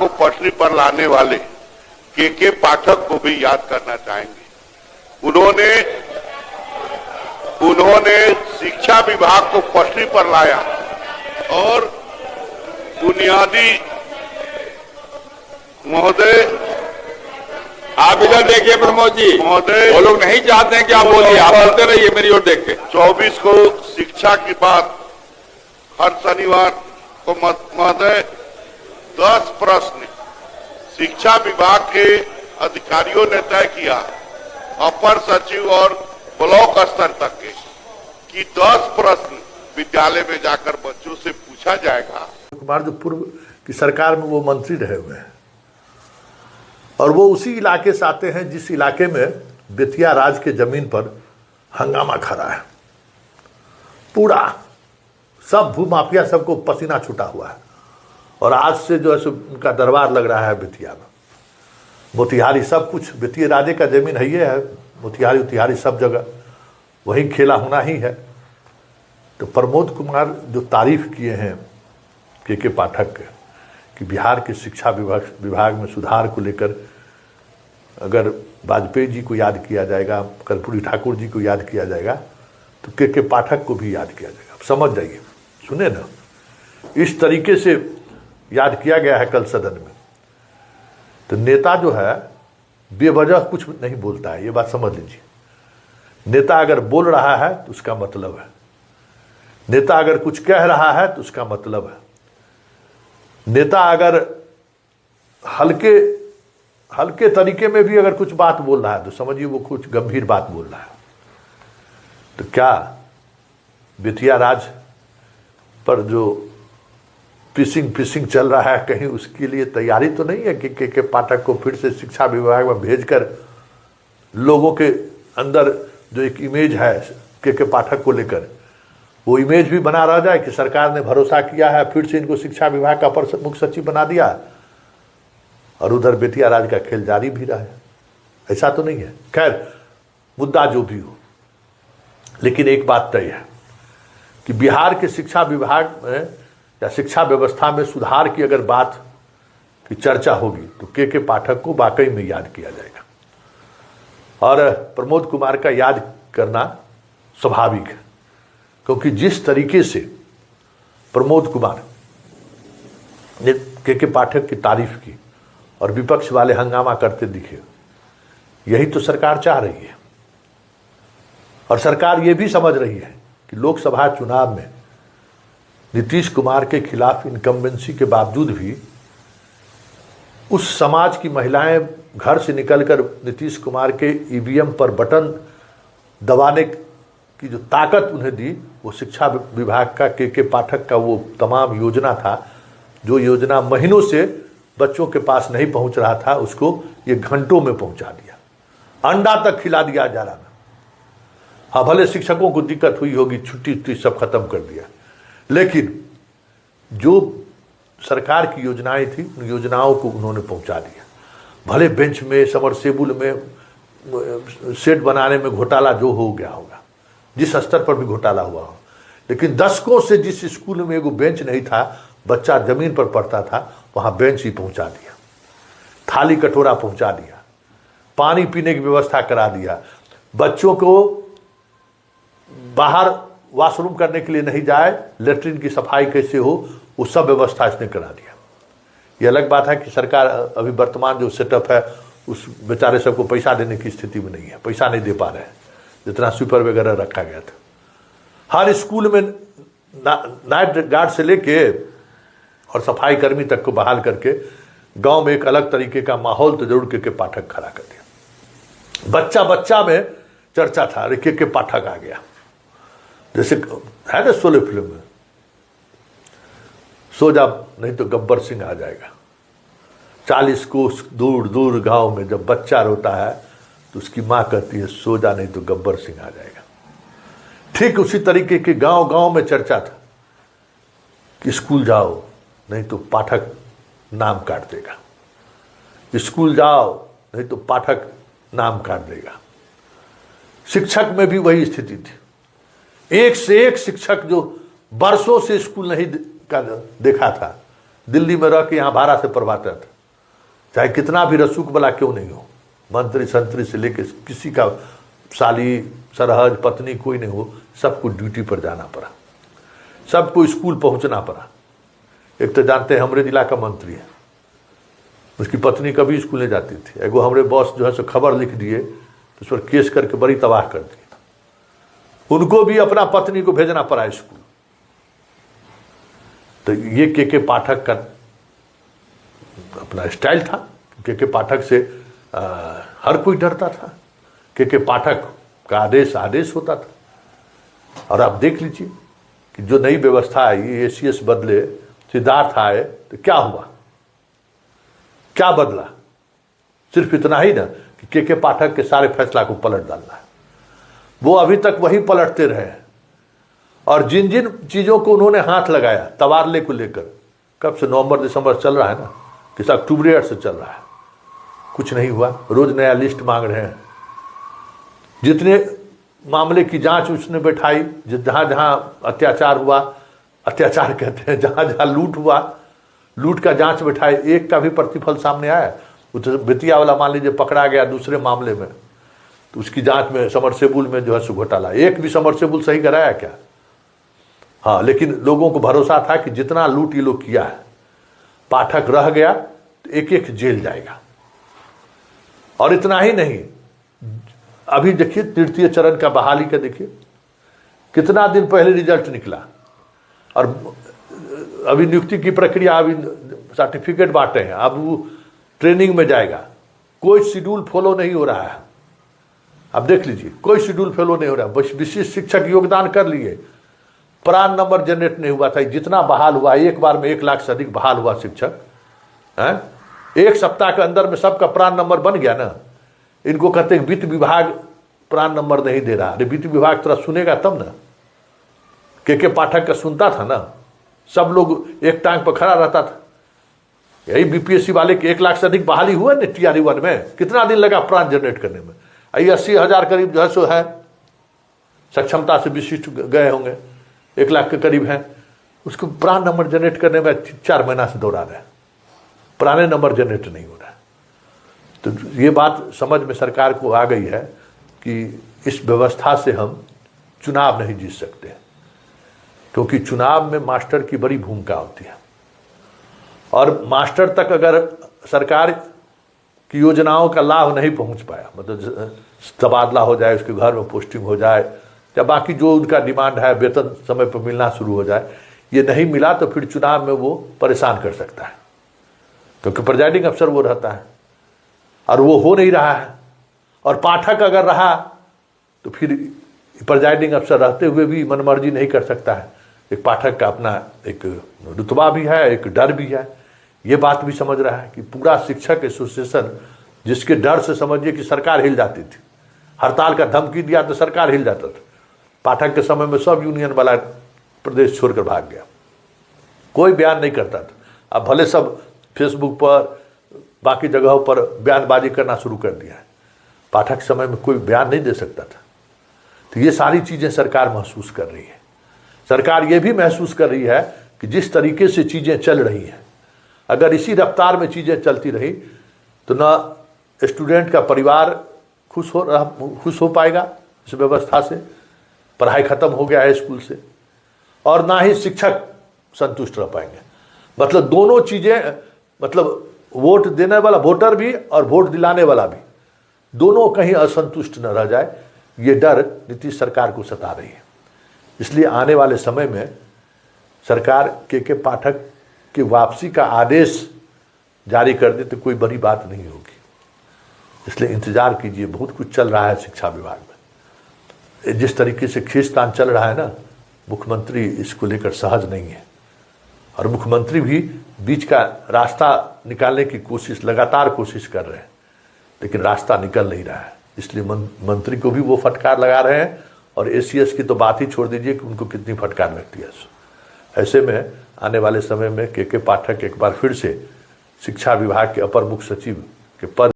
को पटरी पर लाने वाले के पाठक को भी याद करना चाहेंगे। उन्होंने शिक्षा विभाग को पटरी पर लाया और बुनियादी महोदय, आप इधर देखिए प्रमोद जी, महोदय वो लोग नहीं चाहते हैं कि आप बोलिए, आप बोलते रहिए मेरी ओर देख के। 24 को शिक्षा की बात हर शनिवार को महोदय 10 प्रश्न शिक्षा विभाग के अधिकारियों ने तय किया, अपर सचिव और ब्लॉक स्तर तक के, कि 10 प्रश्न विद्यालय में जाकर बच्चों से पूछा जाएगा। कुमार जो पूर्व की सरकार में वो मंत्री रहे हुए हैं और वो उसी इलाके से आते हैं जिस इलाके में बेतिया राज के जमीन पर हंगामा खड़ा है। पूरा सब भूमाफिया सबको पसीना छूटा हुआ है और आज से जो है उनका दरबार लग रहा है बेतिया में। मोतिहारी सब कुछ बेतिया राजे का जमीन है, ये है मोतिहारी उतिहारी सब जगह वही खेला होना ही है। तो प्रमोद कुमार जो तारीफ किए हैं के पाठक के कि बिहार के शिक्षा विभाग में सुधार को लेकर अगर वाजपेयी जी को याद किया जाएगा, कर्पूरी ठाकुर जी को याद किया जाएगा, तो के पाठक को भी याद किया जाएगा। आप समझ जाइए, सुने ना, इस तरीके से याद किया गया है कल सदन में। तो नेता जो है बेवजह कुछ नहीं बोलता है, ये बात समझ लीजिए। नेता अगर बोल रहा है तो उसका मतलब है, नेता अगर कुछ कह रहा है तो उसका मतलब है। नेता अगर हल्के तरीके में भी अगर कुछ बात बोल रहा है तो समझिए वो कुछ गंभीर बात बोल रहा है। तो क्या बेतिया राज पर जो फिशिंग चल रहा है, कहीं उसके लिए तैयारी तो नहीं है कि के पाठक को फिर से शिक्षा विभाग में भेजकर लोगों के अंदर जो एक इमेज है के पाठक को लेकर, वो इमेज भी बना रह जाए कि सरकार ने भरोसा किया है, फिर से इनको शिक्षा विभाग का अपर मुख्य सचिव बना दिया और उधर बेतिया राज का खेल जारी भी रहा है। ऐसा तो नहीं है। खैर, मुद्दा जो भी हो, लेकिन एक बात तय है कि बिहार के शिक्षा विभाग में या शिक्षा व्यवस्था में सुधार की अगर बात की चर्चा होगी तो के पाठक को वाकई में याद किया जाएगा और प्रमोद कुमार का याद करना स्वाभाविक है, क्योंकि जिस तरीके से प्रमोद कुमार ने के पाठक की तारीफ की और विपक्ष वाले हंगामा करते दिखे, यही तो सरकार चाह रही है। और सरकार ये भी समझ रही है कि लोकसभा चुनाव में नीतीश कुमार के खिलाफ इनकम्बेंसी के बावजूद भी उस समाज की महिलाएं घर से निकलकर नीतीश कुमार के ईवीएम पर बटन दबाने की जो ताकत उन्हें दी, वो शिक्षा विभाग का के पाठक का वो तमाम योजना था, जो योजना महीनों से बच्चों के पास नहीं पहुंच रहा था, उसको ये घंटों में पहुंचा दिया। अंडा तक खिला दिया जा रहा था। हाँ, भले शिक्षकों को दिक्कत हुई होगी, छुट्टी सब खत्म कर दिया, लेकिन जो सरकार की योजनाएं थी उन योजनाओं को उन्होंने पहुंचा दिया। भले बेंच में, समरसेबुल में, सेट बनाने में घोटाला जो हो गया होगा, जिस स्तर पर भी घोटाला हुआ हो, लेकिन दशकों से जिस स्कूल में एगो बेंच नहीं था, बच्चा जमीन पर पढ़ता था, वहां बेंच ही पहुंचा दिया, थाली कटोरा पहुंचा दिया, पानी पीने की व्यवस्था करा दिया, बच्चों को बाहर वॉशरूम करने के लिए नहीं जाए, लेटरिन की सफाई कैसे हो, वो सब व्यवस्था इसने करा दिया। ये अलग बात है कि सरकार अभी वर्तमान जो सेटअप है उस बेचारे सबको पैसा देने की स्थिति में नहीं है, पैसा नहीं दे पा रहे हैं जितना स्वीपर वगैरह रखा गया था। हर स्कूल में नाइट गार्ड से लेके और सफाई कर्मी तक को बहाल करके गांव में एक अलग तरीके का माहौल तो जरूर के पाठक खड़ा कर दिया। बच्चा बच्चा में चर्चा था, अरे के पाठक आ गया, जैसे है ना शोले फिल्म में, सो जा नहीं तो गब्बर सिंह आ जाएगा। 40 कोस दूर दूर गांव में जब बच्चा रोता है तो उसकी माँ कहती है सो जा नहीं तो गब्बर सिंह आ जाएगा। ठीक उसी तरीके के गांव गांव में चर्चा था कि स्कूल जाओ नहीं तो पाठक नाम काट देगा, स्कूल जाओ नहीं तो पाठक नाम काट देगा। शिक्षक में भी वही स्थिति थी। एक से एक शिक्षक जो बरसों से स्कूल नहीं देखा था, दिल्ली में रह के यहाँ भाड़ा से पढ़वाता था, चाहे कितना भी रसूख वाला क्यों नहीं हो, मंत्री संतरी से लेके किसी का साली सरहज पत्नी कोई नहीं हो, सबको ड्यूटी पर जाना पड़ा, सबको स्कूल पहुंचना पड़ा। एक तो जानते हैं हमारे जिला का मंत्री है, उसकी पत्नी कभी स्कूल नहीं जाती थी, एगो हमारे बॉस जो है सो खबर लिख दिए तो उस पर केस करके बड़ी तबाह कर दी, उनको भी अपना पत्नी को भेजना पड़ा स्कूल। तो ये के पाठक का अपना स्टाइल था। के पाठक से हर कोई डरता था, के पाठक का आदेश आदेश होता था। और आप देख लीजिए कि जो नई व्यवस्था आई, एसीएस बदले, सिद्धार्थ आए, तो क्या हुआ, क्या बदला? सिर्फ इतना ही ना कि के पाठक के सारे फैसला को पलट डालना है। वो अभी तक वही पलटते रहे, और जिन जिन चीजों को उन्होंने हाथ लगाया तबादले को लेकर, कब से नवंबर दिसंबर चल रहा है ना, किस अक्टूबर से चल रहा है, कुछ नहीं हुआ। रोज नया लिस्ट मांग रहे हैं। जितने मामले की जांच उसने बैठाई, जहां जहां अत्याचार हुआ, अत्याचार कहते हैं, जहां जहां लूट हुआ, लूट का जांच बैठाए, एक का भी प्रतिफल सामने आया? वो तो बेतिया वाला मान लीजिए पकड़ा गया दूसरे मामले में, तो उसकी जांच में समरसेबुल में जो है सो घोटाला, एक भी समरसेबुल सही कराया क्या? हाँ, लेकिन लोगों को भरोसा था कि जितना लूट ये लोग किया है, पाठक रह गया तो एक एक जेल जाएगा। और इतना ही नहीं, अभी देखिए तृतीय चरण का बहाली का देखिए, कितना दिन पहले रिजल्ट निकला, और अभी नियुक्ति की प्रक्रिया, अभी सर्टिफिकेट बांटे हैं, अब वो ट्रेनिंग में जाएगा, कोई शेड्यूल फॉलो नहीं हो रहा है। अब देख लीजिए, कोई शेड्यूल फॉलो नहीं हो रहा है। बस विशिष्ट शिक्षक योगदान कर लिए, प्रान नंबर जनरेट नहीं हुआ था। जितना बहाल हुआ, एक बार में 1 लाख से अधिक बहाल हुआ शिक्षक है, एक सप्ताह के अंदर में सबका प्रान नंबर बन गया ना। इनको कहते हैं वित्त विभाग प्रान नंबर नहीं दे रहा। अरे वित्त विभाग थोड़ा सुनेगा तब ना, के पाठक का सुनता था ना, सब लोग एक टांग पर खड़ा रहता था। यही बीपीएससी वाले के 1 लाख से अधिक बहाली हुआ ना TRE 1 में, कितना दिन लगा प्रान जनरेट करने में? 80,000 करीब जो है सो है सक्षमता से विशिष्ट गए होंगे, 1 लाख के करीब हैं, उसको प्रान नंबर जनरेट करने में 4 महीना से दौड़ा रहे हैं, पुराने नंबर जनरेट नहीं हो रहा है। तो ये बात समझ में सरकार को आ गई है कि इस व्यवस्था से हम चुनाव नहीं जीत सकते, क्योंकि चुनाव में मास्टर की बड़ी भूमिका होती है, और मास्टर तक अगर सरकार की योजनाओं का लाभ नहीं पहुंच पाया, मतलब तबादला हो जाए, उसके घर में पोस्टिंग हो जाए, या बाकी जो उनका डिमांड है, वेतन समय पर मिलना शुरू हो जाए, ये नहीं मिला तो फिर चुनाव में वो परेशान कर सकता है, क्योंकि प्रिजाइडिंग अफसर वो रहता है और वो हो नहीं रहा है। और पाठक अगर रहा तो फिर प्रिजाइडिंग अफसर रहते हुए भी मनमर्जी नहीं कर सकता है। एक पाठक का अपना एक रुतबा भी है, एक डर भी है। ये बात भी समझ रहा है कि पूरा शिक्षक एसोसिएशन, जिसके डर से समझिए कि सरकार हिल जाती थी, हड़ताल का धमकी दिया तो सरकार हिल जाता था। पाठक के समय में सब यूनियन वाला प्रदेश छोड़कर भाग गया, कोई बयान नहीं करता था। अब भले सब फेसबुक पर बाकी जगहों पर बयानबाजी करना शुरू कर दिया है, पाठक समय में कोई बयान नहीं दे सकता था। तो ये सारी चीज़ें सरकार महसूस कर रही है। सरकार ये भी महसूस कर रही है कि जिस तरीके से चीज़ें चल रही हैं, अगर इसी रफ्तार में चीज़ें चलती रही तो ना स्टूडेंट का परिवार खुश हो पाएगा इस व्यवस्था से, पढ़ाई खत्म हो गया है स्कूल से, और ना ही शिक्षक संतुष्ट रह पाएंगे। मतलब दोनों चीज़ें, मतलब वोट देने वाला वोटर भी और वोट दिलाने वाला भी, दोनों कहीं असंतुष्ट न रह जाए, ये डर नीतीश सरकार को सता रही है। इसलिए आने वाले समय में सरकार के पाठक की वापसी का आदेश जारी कर दे तो कोई बड़ी बात नहीं होगी। इसलिए इंतजार कीजिए, बहुत कुछ चल रहा है शिक्षा विभाग में। जिस तरीके से खींचतान चल रहा है ना, मुख्यमंत्री इसको लेकर सहज नहीं है, और मुख्यमंत्री भी बीच का रास्ता निकालने की कोशिश, लगातार कोशिश कर रहे हैं, लेकिन रास्ता निकल नहीं रहा है। इसलिए मंत्री को भी वो फटकार लगा रहे हैं, और एसीएस की तो बात ही छोड़ दीजिए कि उनको कितनी फटकार लगती है। ऐसे में आने वाले समय में के पाठक एक बार फिर से शिक्षा विभाग के अपर मुख्य सचिव के पद